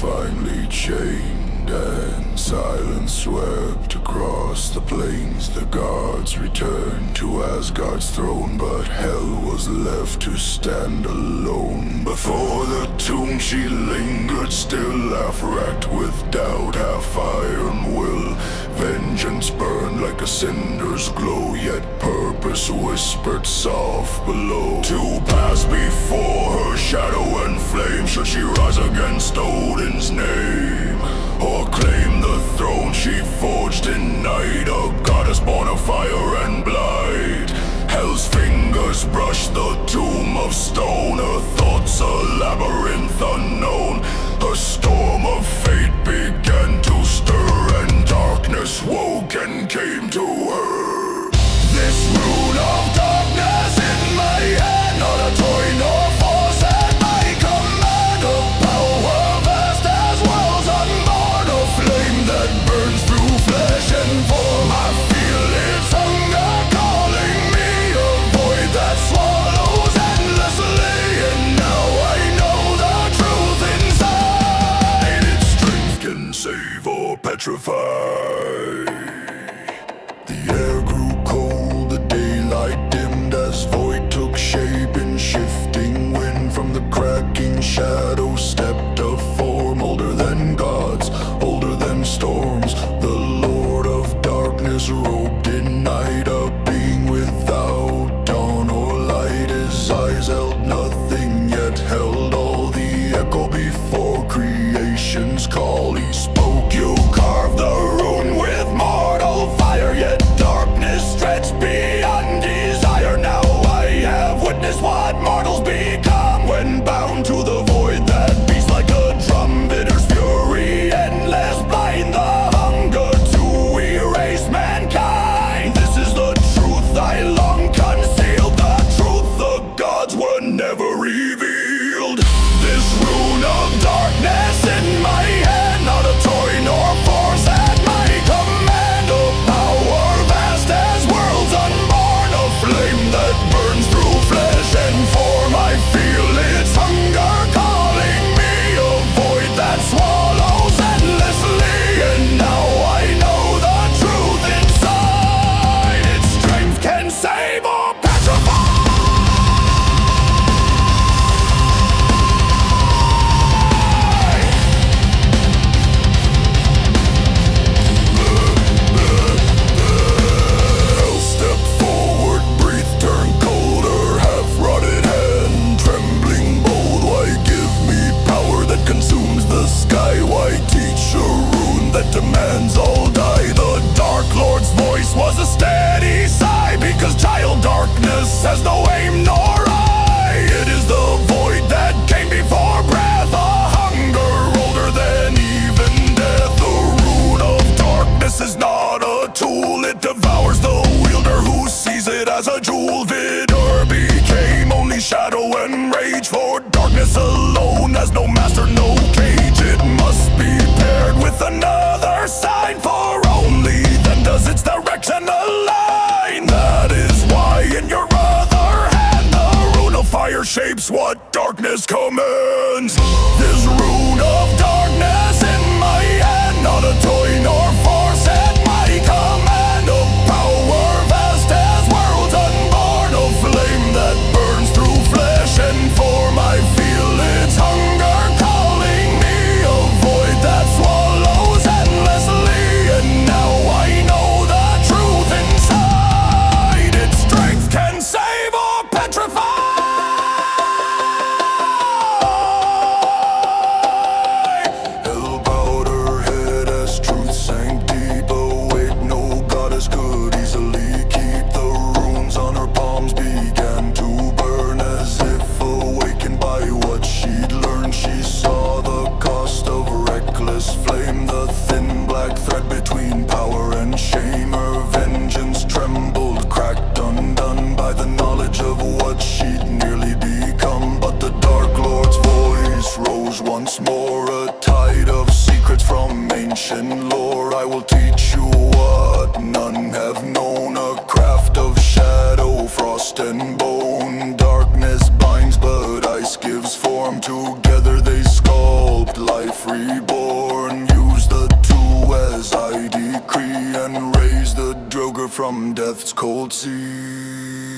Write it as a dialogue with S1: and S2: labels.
S1: finally chained and silence swept across the plains. The gods returned to Asgard's throne, but hell was left to stand alone. Before the tomb she lingered still, half racked with doubt, half iron will. Vengeance burned like a cinder's glow, yet purpose whispered soft below. To pass before her shadow and flame, should she rise against Odin's name, or claim the throne she forged in night, a goddess born of fire and blight. Hell's fingers brushed the tomb of stone, her thoughts a labyrinth unknown. A storm of fate began to stir, and darkness woke and came to her. This rune of darkness in my hand, not a toy nor force at my command. A power vast as worlds unborn, a flame that burns through flesh and form. I feel its hunger calling me, a void that swallows endlessly. And now I know the truth inside. Its strength can save or petrify. The air grew cold, the daylight dimmed as void took shape in shifting wind. From the cracking shadow stepped a form, older than gods, older than storms. The Lord of Darkness robed in night, a being without dawn or light. His eyes held nothing, yet held all, the echo before creation's call. He spoke, you carved the rune with mortal fire, yet darkness stretched beyond desire. Now I have witnessed what mortals become when bound to the void that beats like a drum. Vidur's fury endless, blind the hunger to erase mankind. This is the truth I long concealed, the truth the gods were never revealed. This rune of darkness in my hand, not a toy nor force at my command. A power vast as worlds unborn, a flame that burns through flesh and form. I feel its hunger calling me, a void that swallows endlessly. And now I know the truth inside. Its strength can save or petrify. Step forward, breathe, turn colder, half-rotted hand, trembling bold. Why give me power that consumes the sky? Why teach a rune that demands all die? The Dark Lord's voice was a steady sigh, because child darkness has no aim nor eye. It is the void that came before breath, a hunger older than even death. The rune of darkness is not a tool, it devours the wielder who sees it as a jewel. Vidur became only shadow and rage, for darkness alone has no master, no cage. It must be paired with another sign, for only then does its direction align. That is why in your other hand the rune of fire shapes what darkness commands. This rune of darkness in my hand, not a toy nor force at my command. A power vast as worlds unborn, a flame that burns through flesh and form. I feel its hunger calling me, a void that swallows endlessly. And now I know the truth inside. Its strength can save or petrify. Hell bowed her head as truth sank deep. A weight no goddess could easily keep. The runes on her palms began to burn, as if awakened by what she'd learned. She saw the cost of reckless flame, the thin black thread between power and shame. Her vengeance trembled, cracked, undone by the knowledge of what she'd nearly become. But the Dark Lord's voice rose once more, a tide of secrets from ancient lore. I will teach you what none have known, a craft of shadow, frost and bone. Darkness binds, but ice gives form. Together they sculpt life reborn. Use the two as I decree, and raise the Droger from death's cold sea.